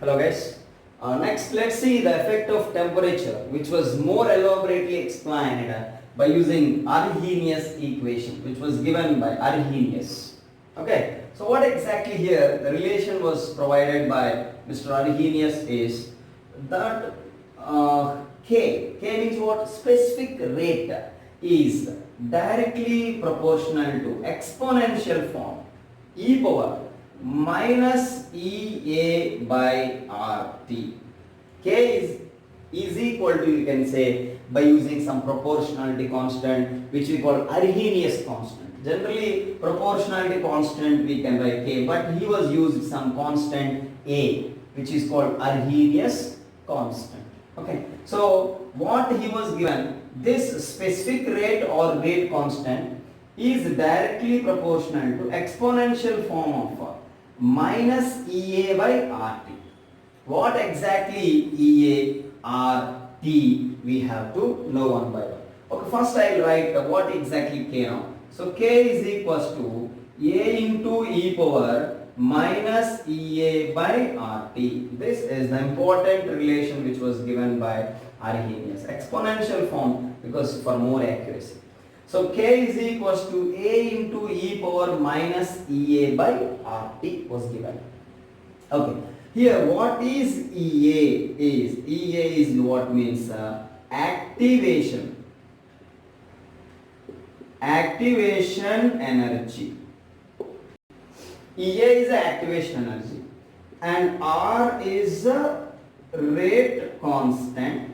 Hello guys. Next let's see the effect of temperature, which was more elaborately explained by using Arrhenius equation, which was given by Arrhenius. Okay, so what exactly here the relation was provided by Mr. Arrhenius is that K means what? Specific rate is directly proportional to exponential form e power minus Ea by RT. K is equal to, you can say, by using some proportionality constant which we call Arrhenius constant. Generally proportionality constant we can write K, but he was used some constant A which is called Arrhenius constant. Okay, so what he was given, this specific rate or rate constant is directly proportional to exponential form of minus Ea by RT. What exactly Ea, RT we have to know one by one. Okay, first I will write what exactly K now. So K is equals to A into e power minus Ea by RT. This is the important relation which was given by Arrhenius. Exponential form because for more accuracy. So K is equals to A into e power minus Ea by RT was given. Okay. Here what is Ea is? Ea is what means activation energy. Ea is the activation energy and R is the rate constant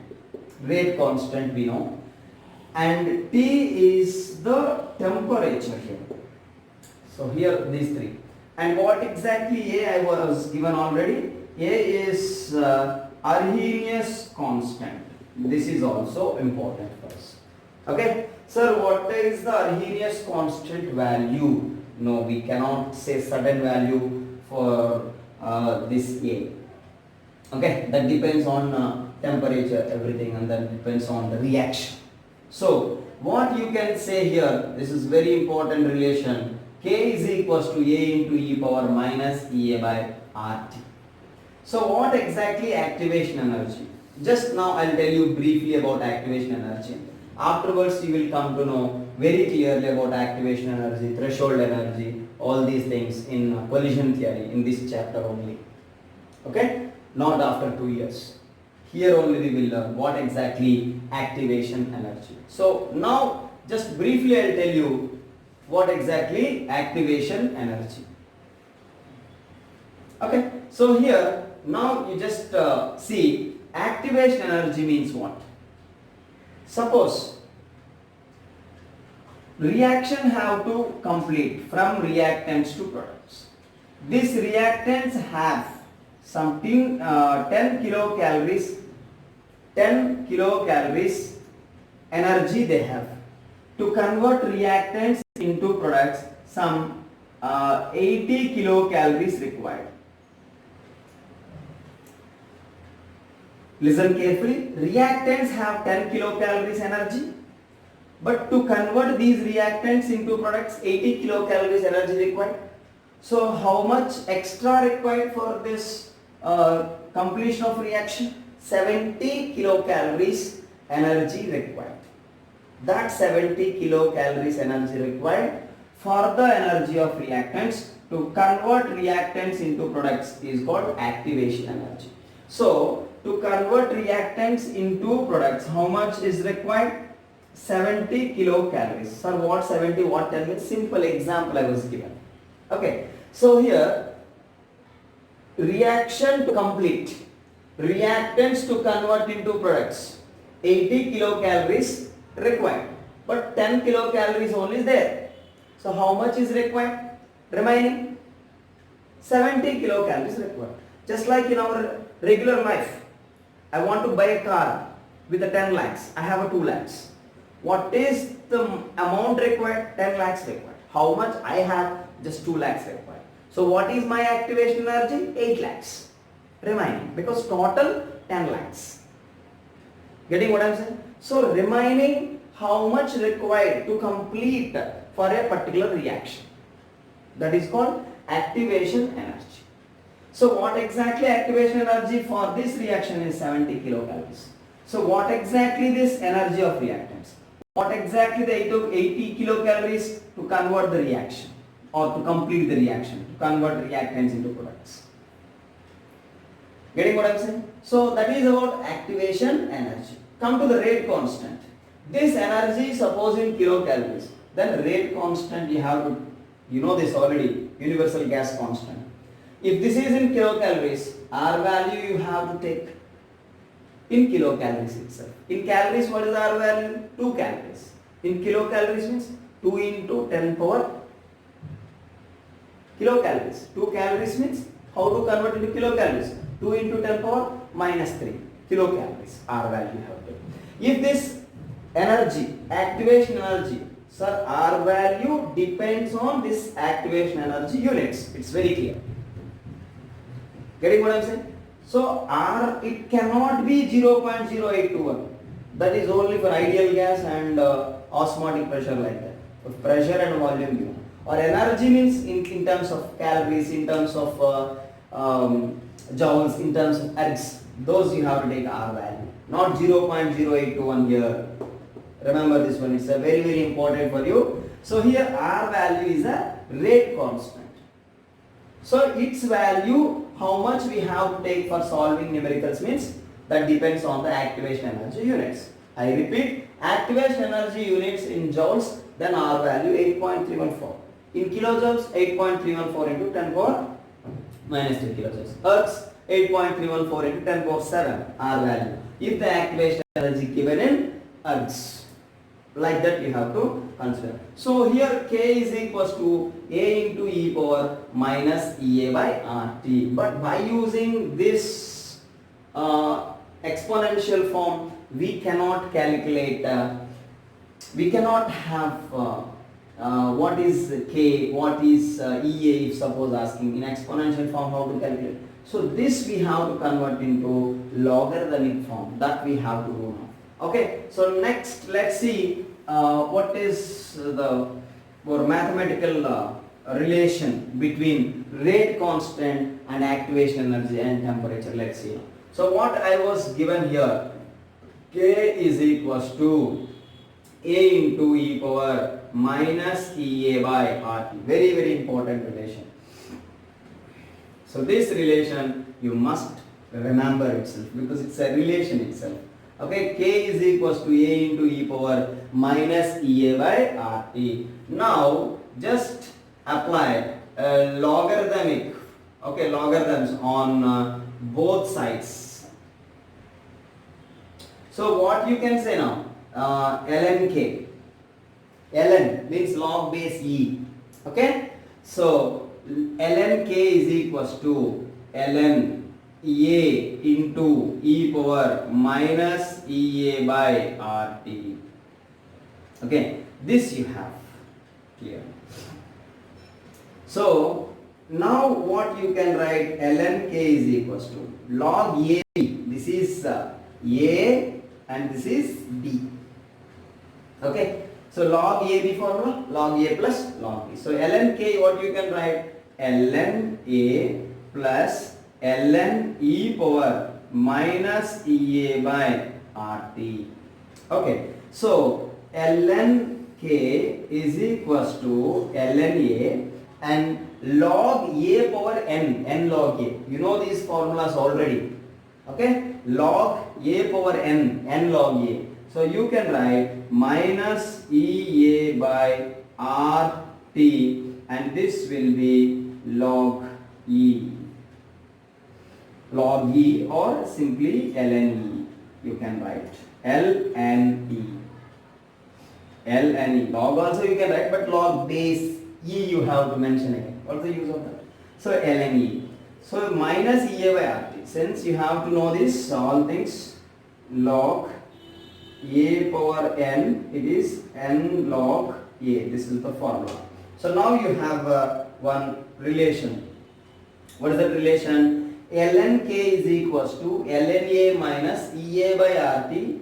we know, and T is the temperature here. So here these three. And what exactly A I was given already? A is Arrhenius constant. This is also important for us. Okay. Sir, what is the Arrhenius constant value? No, we cannot say certain value for this A. Okay, that depends on temperature, everything, and that depends on the reaction. So what you can say here, this is very important relation. K is equals to A into e power minus Ea by RT. So what exactly activation energy? Just now I will tell you briefly about activation energy. Afterwards you will come to know very clearly about activation energy, threshold energy, all these things in collision theory in this chapter only. Okay? Not after 2 years. Here only we will learn what exactly activation energy. So now just briefly I will tell you what exactly activation energy. Okay, so here now you just see activation energy means what? Suppose reaction have to complete from reactants to products. These reactants have something 10 kilocalories energy they have. To convert reactants into products, some 80 kilocalories required. Listen carefully. Reactants have 10 kilocalories energy, but to convert these reactants into products, 80 kilocalories energy required. So how much extra required for this completion of reaction? 70 kilocalories energy required. That 70 kilocalories energy required for the energy of reactants to convert reactants into products is called activation energy. So to convert reactants into products, how much is required? 70 kilocalories. Sir, what 70? What 10 means? Simple example I was given. Okay. So here reaction to complete, reactants to convert into products, 80 kilocalories required, but 10 kilocalories only is there. So how much is required? Remaining 70 kilocalories required. Just like in our regular life, I want to buy a car with a 10 lakhs. I have a 2 lakhs. What is the amount required? 10 lakhs required. How much I have? Just 2 lakhs required. So what is my activation energy? 8 lakhs remaining, because total 10 lakhs. Getting what I am saying? So remaining how much required to complete for a particular reaction. That is called activation energy. So what exactly activation energy for this reaction is 70 kilocalories. So what exactly this energy of reactants? What exactly the 80 kilocalories to convert the reaction or to complete the reaction, to convert reactants into products. Getting what I am saying? So that is about activation energy. Come to the rate constant. This energy suppose in kilocalories. Then rate constant you have to, you know this already, universal gas constant. If this is in kilocalories, R value you have to take in kilocalories itself. In calories, what is R value? 2 calories. In kilocalories means 2 into 10 power kilocalories. 2 calories means how to convert into kilocalories? 2 into 10 power minus 3 kilocalories R value you have to. If this energy, activation energy, sir, R value depends on this activation energy units. It's very clear. Getting what I am saying? So R, it cannot be 0.0821. That is only for ideal gas and osmotic pressure like that. For pressure and volume given. Or energy means in terms of calories, in terms of joules, in terms of ergs. Those you have to take R value. Not 0.0821 here. Remember this one, it's a very, very important for you. So here R value is a rate constant. So its value, how much we have to take for solving numericals means that depends on the activation energy units. I repeat, activation energy units in joules, then R value 8.314. In kilojoules, 8.314 into 10 power minus 3 kilojoules. Ergs, 8.314 into 10 power 7 R value. If the activation energy given in ergs. Like that you have to consider. So here K is equals to A into e power minus EA by RT. But by using this exponential form, we cannot calculate, we cannot have what is K, what is EA, if suppose asking in exponential form how to calculate. So this we have to convert into logarithmic form, that we have to do now. Okay, so next let's see what is the more mathematical relation between rate constant and activation energy and temperature. Let's see. So what I was given here, K is equals to A into e power minus EA by RT. Very, very important relation. So this relation you must remember itself because it's a relation itself. Okay, K is equals to A into e power minus EA by RT. Now just apply logarithmic, okay, logarithms on both sides. So what you can say now, ln K. Ln means log base E. Okay, so ln K is equals to ln A into e power minus EA by RT. Okay, this you have clear. So now what you can write, ln K is equals to log A. This is A and this is B. Okay, so log AB formula, log A plus log B. So ln K, what you can write, ln A plus ln e power minus EA by RT. Okay, so ln K is equals to ln A and log A power n log A. You know these formulas already. Okay, log A power n log A. So you can write minus EA by RT and this will be log E. Log E or simply ln E. You can write ln E. ln E. Log also you can write, but log base E you have to mention again. What's the use of that? So ln E. So minus EA by RT. Since you have to know this, all things, log A power n, it is n log A. This is the formula. So now you have one relation. What is that relation? ln K is equals to ln A minus EA by RT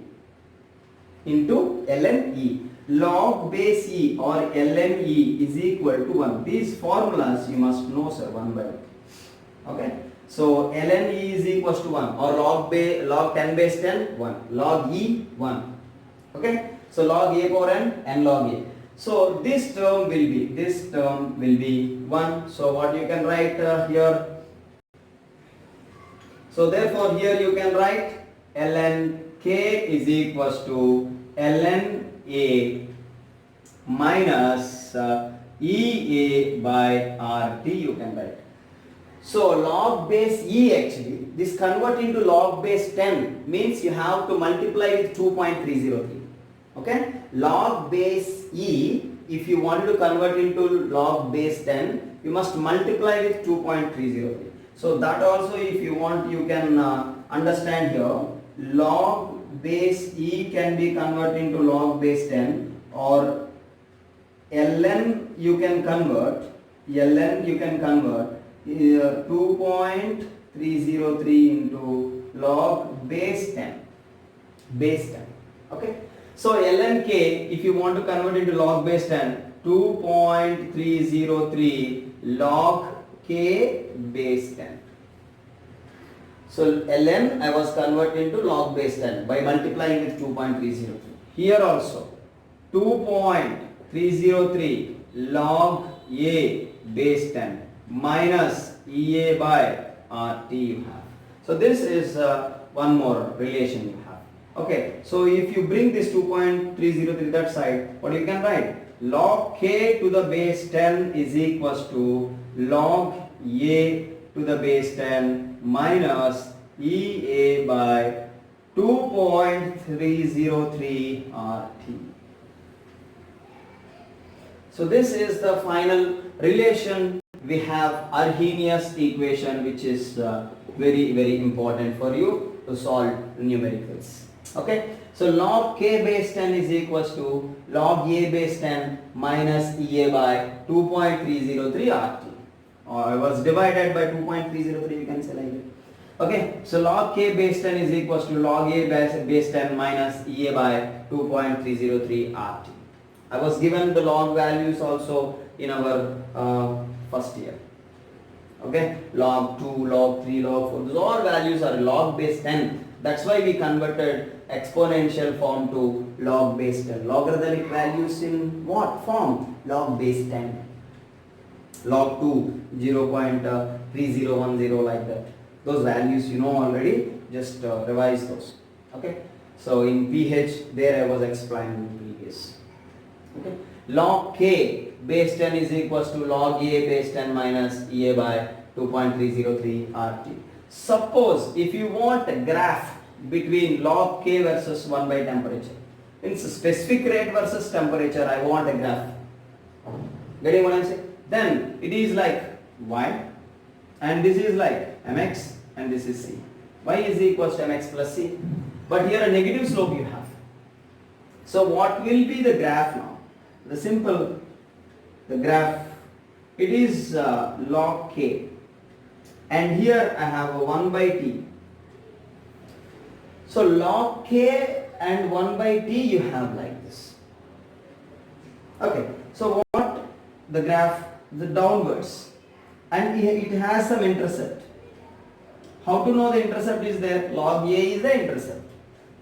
into ln E. Log base E or ln E is equal to 1. These formulas you must know, sir, one by one. Okay. So ln E is equals to 1, or log 10 base 10 1, log E 1. Okay, so log a power n log a. So this term will be 1. So what you can write here? So therefore here you can write ln k is equals to ln a minus ea by rt you can write. So log base e, actually this convert into log base 10 means you have to multiply with 2.303. Okay, log base e, if you want to convert into log base 10, you must multiply with 2.303. So that also, if you want, you can understand here. Log base e can be converted into log base 10, or ln you can convert 2.303 into log base 10. Okay, so ln k, if you want to convert into log base 10, 2.303 log k base 10. So ln I was converting to log base 10 by multiplying with 2.303. Here also 2.303 log a base 10 minus ea by rt you have. So this is one more relation you have. Okay, so if you bring this 2.303 that side, what you can write? Log k to the base 10 is equals to log a to the base 10 minus ea by 2.303 rt. So this is the final relation. We have Arrhenius equation, which is very important for you to solve numericals. Okay, so log k base 10 is equals to log a base 10 minus ea by 2.303 rt, or it was divided by 2.303, you can say like that. Okay, so log k base 10 is equals to log a base 10 minus ea by 2.303 rt. I was given the log values also in our first year. Okay, log 2, log 3, log 4, those all values are log base 10. That's why we converted exponential form to log base 10. Logarithmic values in what form? Log base 10. Log 2, 0.3010 like that. Those values you know already, just revise those. Okay, so in pH there I was explaining previous. Okay, log k base 10 is equals to log a base 10 minus ea by 2.303 rt. Suppose if you want a graph between log k versus 1 by temperature, means specific rate versus temperature, I want a graph. Getting what I am saying? Then it is like y, and this is like mx, and this is c. Y is equals to mx plus c. But here a negative slope you have. So what will be the graph now? The graph, it is log k, and here I have a 1 by t. So log k and 1 by t you have like this. Okay, so what the graph, the downwards, and it has some intercept. How to know the intercept is there? Log a is the intercept.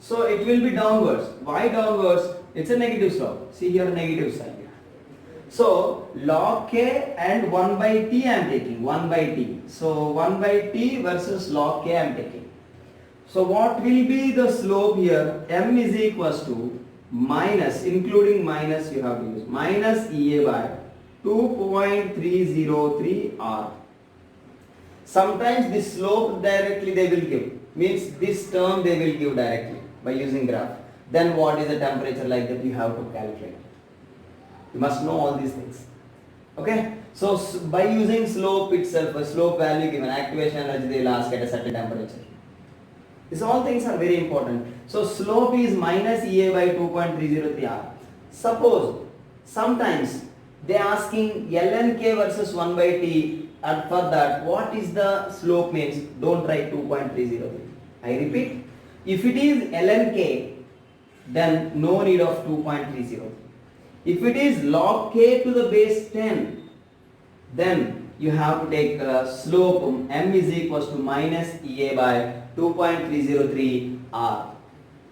So it will be downwards. Why downwards? It's a negative slope. See here, negative side. So log k and 1 by t I am taking, 1 by t. So 1 by t versus log k I am taking. So what will be the slope here? M is equals to minus, including minus you have to use, minus ea by 2.303 r. Sometimes this slope directly they will give, means this term they will give directly by using graph. Then what is the temperature like that you have to calculate. You must know all these things. Okay, so by using slope itself, a slope value given, activation energy they will ask at a certain temperature. These all things are very important. So slope is minus ea by 2.303 r. Suppose sometimes they are asking ln k versus 1 by t, and for that what is the slope means, don't write 2.303. I repeat, if it is ln k, then no need of 2.303. If it is log k to the base 10, then you have to take slope m is equals to minus EA by 2.303 R.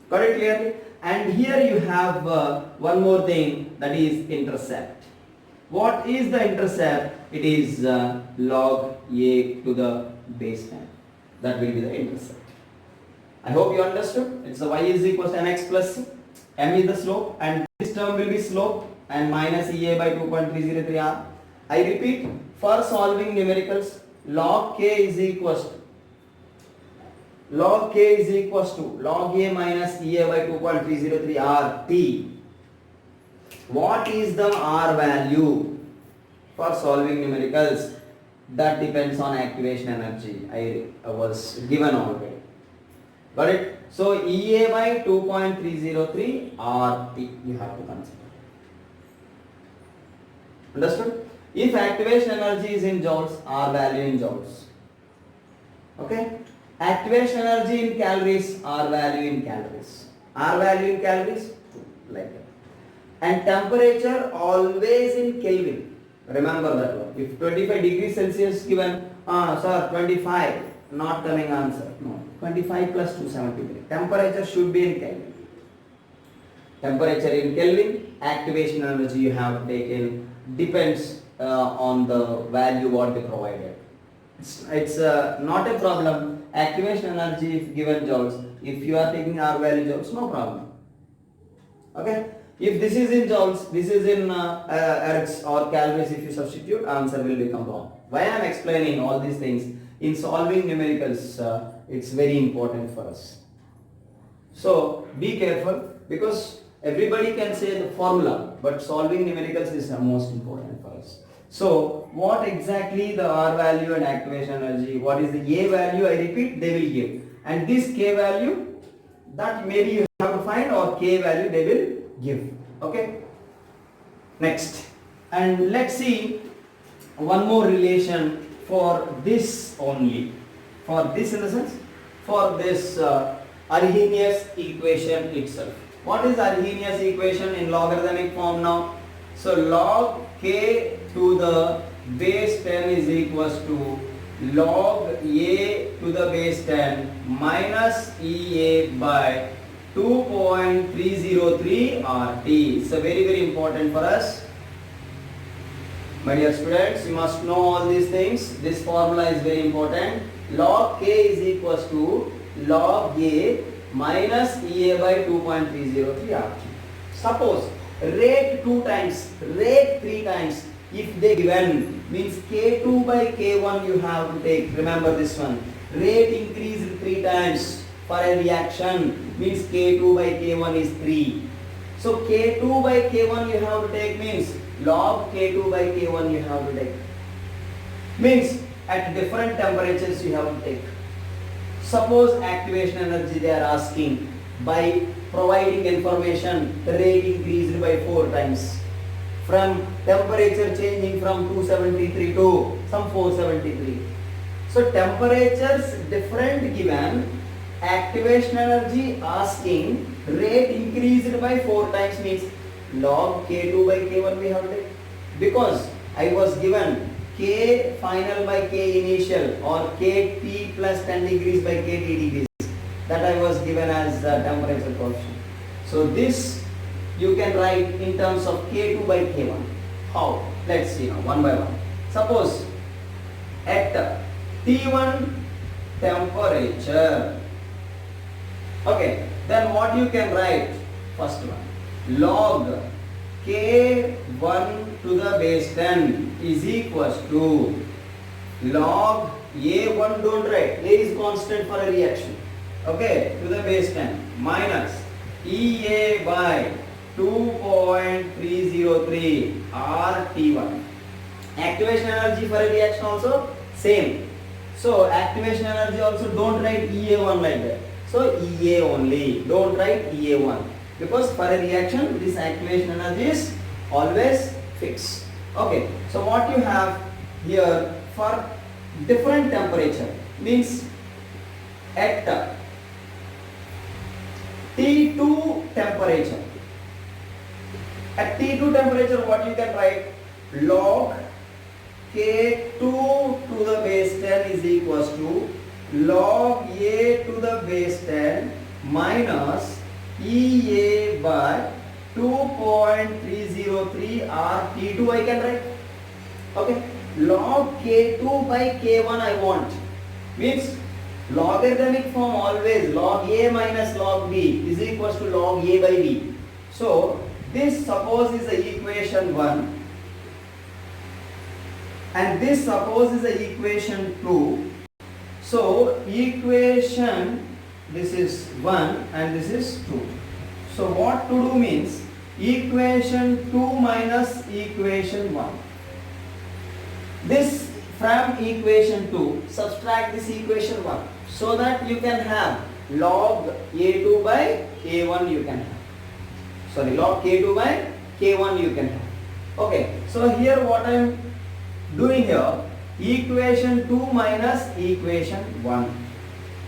Got it clearly? And here you have one more thing, that is intercept. What is the intercept? It is log A to the base 10. That will be the intercept. I hope you understood. It's the y is equals to mx plus c. M is the slope and this term will be slope and minus EA by 2.303 R. I repeat, for solving numericals, log k is equals to log A minus EA by 2.303 R T. What is the R value for solving numericals? That depends on activation energy. I was given already. Got it? So EA by 2.303 RT you have to consider. Understood? If activation energy is in joules, R value in joules. Okay? Activation energy in calories, R value in calories. R value in calories, like that. And temperature always in Kelvin. Remember that one. If 25 degrees Celsius given, sir, 25, not coming answer. No, 25 plus 273. Temperature should be in Kelvin. Temperature in Kelvin, activation energy you have taken depends on the value what they provided. It's not a problem. Activation energy if given joules, if you are taking R value joules, no problem. Okay. If this is in joules, this is in ergs or calories, if you substitute, answer will become wrong. Why I am explaining all these things? In solving numericals, it's very important for us. So be careful, because everybody can say the formula, but solving numericals is the most important for us. So what exactly the R value and activation energy, what is the A value, I repeat, they will give. And this K value, that maybe you have to find, or K value they will give. Okay. Next. And let's see one more relation for this only. For this in the sense, for this Arrhenius equation itself. What is Arrhenius equation in logarithmic form now? So log K to the base 10 is equals to log A to the base 10 minus EA by 2.303 RT. It's a very important for us. My dear students, you must know all these things. This formula is very important. Log K is equals to log A minus EA by 2.303 RT. Suppose rate 2 times, rate 3 times. If they given, means K2 by K1 you have to take. Remember this one. Rate increased 3 times for a reaction, means K2 by K1 is 3. So K2 by K1 you have to take, means log K2 by K1 you have to take. Means at different temperatures you have to take. Suppose activation energy they are asking, by providing information, the rate increased by 4 times. From temperature changing from 273 to some 473. So temperatures different given, activation energy asking, rate increased by 4 times, means log K2 by K1 we have to take. Because I was given K final by K initial, or KT plus 10 degrees by KT degrees. That I was given as temperature coefficient. So this you can write in terms of K2 by K1. How? Let's see now, one by one. Suppose at T1 temperature, okay, then what you can write? First one, log K1 to the base 10 is equals to log A1, don't write, A is constant for a reaction, okay, to the base 10 minus EA by 2.303 RT1. Activation energy for a reaction also same. So activation energy also don't write EA1 like that. So EA only, don't write EA1, because for a reaction this activation energy is always fixed. Okay, so what you have here for different temperature, means at T2 temperature. At T2 temperature what you can write? Log K2 to the base 10 is equals to log A to the base 10 minus EA by 2.303 RT2 I can write. Okay. Log K2 by K1 I want. Means logarithmic form always log A minus log B is equals to log A by B. So this suppose is the equation 1 and this suppose is the equation 2. So equation this is 1 and this is 2. So what to do means equation 2 minus equation 1. This from equation 2 subtract this equation 1 so that you can have log A2 by A1 you can have. Sorry, log K2 by K1 you can have. Okay, so here what I am doing here, equation 2 minus equation 1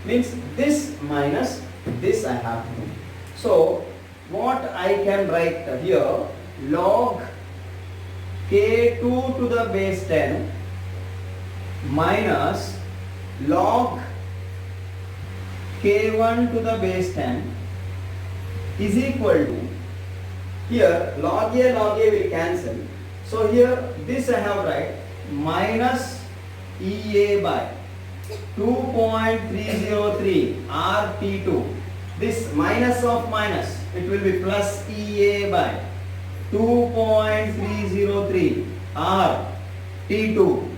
means this minus this I have to do. So what I can write here, log K2 to the base 10 minus log K1 to the base 10 is equal to, here log A will cancel. So here this I have write minus EA by 2.303 RT2. This minus of minus, it will be plus EA by 2.303 RT2.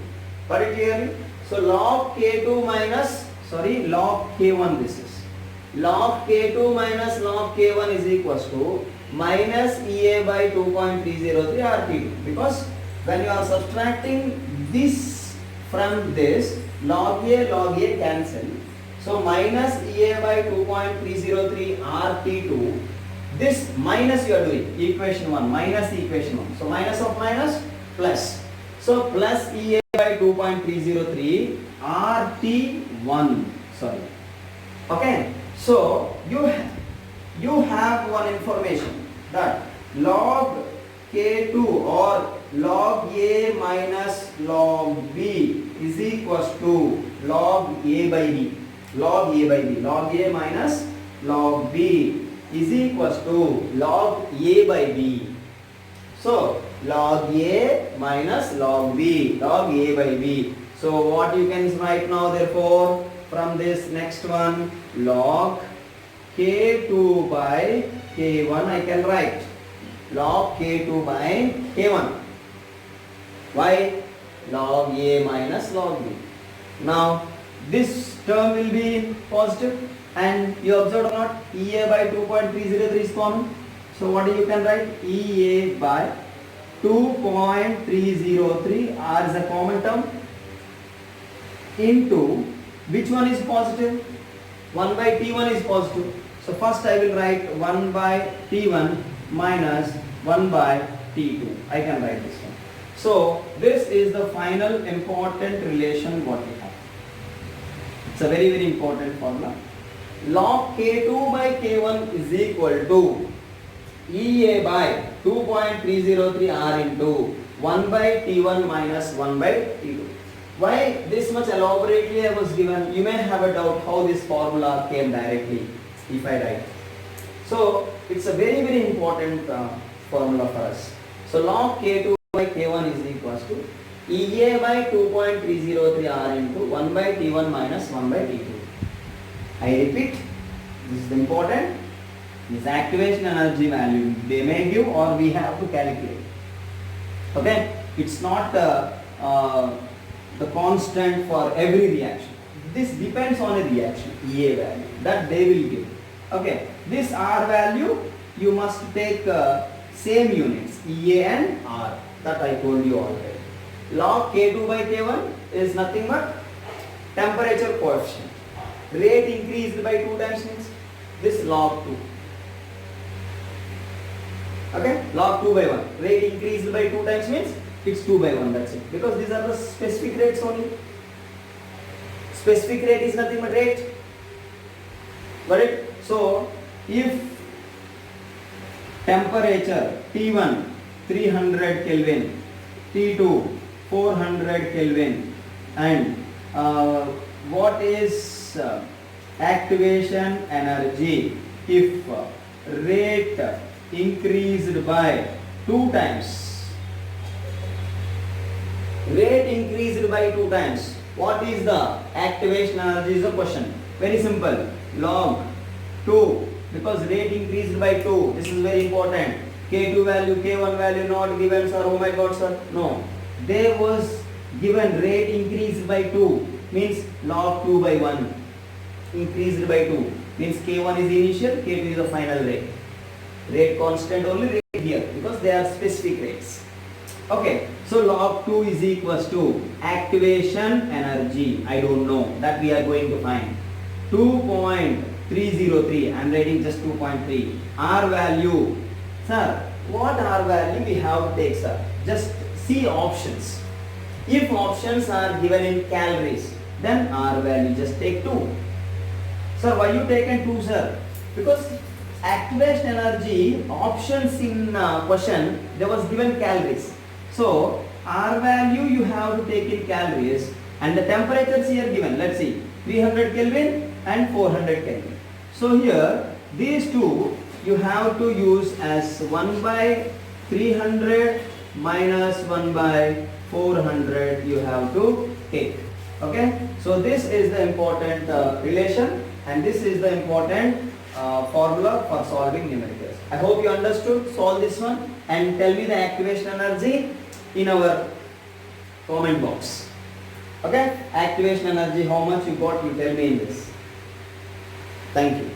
Got it clearly? So log K2 minus, sorry, log K1 this is. Log K2 minus log K1 is equals to minus EA by 2.303 RT2. Because when you are subtracting this from this, log A cancel. So minus EA by 2.303 RT2. This minus you are doing, equation 1, minus equation 1. So minus of minus, plus. So plus EA by 2.303 RT1. Sorry. Okay. So you have one information that log K2 or log A minus log B is equals to log A by B. Log A by B. Log A minus log B is equals to log A by B. So log A minus log B. Log A by B. So what you can write now therefore from this next one, log K2 by K1 I can write. Log K2 by K1. Why? Log A minus log B. Now this term will be positive and you observed or not, EA by 2.303 is common. So what you can write? EA by 2.303 R is a common term into which one is positive? 1 by T1 is positive. So first I will write 1 by T1 minus 1 by T2. I can write this one. So this is the final important relation what we have. It's a very important formula. Log K2 by K1 is equal to EA by 2.303 R into 1 by T1 minus 1 by T2. Why this much elaborately I was given? You may have a doubt how this formula came directly if I write. So it's a very important formula for us. So log K2 by K1 is equals to EA by 2.303 R into 1 by T1 minus 1 by T2. I repeat, this is important. This activation energy value they may give or we have to calculate. Okay, it's not the constant for every reaction. This depends on a reaction, EA value that they will give. Okay, this R value you must take same units, EA and R, that I told you already. Log K2 by K1 is nothing but temperature coefficient. Rate increased by 2 times means this log 2. Okay, log 2 by 1. Rate increased by 2 times means it's 2 by 1, that's it. Because these are the specific rates only. Specific rate is nothing but rate. Got it? So, if temperature T1 300 Kelvin, T2 400 Kelvin. And what is activation energy if rate increased by 2 times? Rate increased by 2 times. What is the activation energy is the question. Very simple. Log 2, because rate increased by 2. This is very important. K2 value, K1 value not given, sir. Oh my God, sir. No. There was given rate increased by 2, means log 2 by 1. Increased by 2 means K1 is initial, K2 is the final rate. Rate constant only rate here because they are specific rates. Okay, so log 2 is equals to activation energy. I don't know, that we are going to find 2.303. I am writing just 2.3. R value, sir, what R value we have to take, sir? Just see options. If options are given in calories, then R value just take 2. Sir, why you taken 2, sir? Because activation energy options in question there was given calories. So R value you have to take in calories, and the temperatures here given. Let's see, 300 Kelvin and 400 Kelvin. So here these two you have to use as 1 by 300 minus 1 by 400 you have to take. Okay, so this is the important relation, and this is the important formula for solving numericals. I hope you understood. Solve this one and tell me the activation energy in our comment box. Okay, activation energy, how much you got, you tell me in this. Thank you.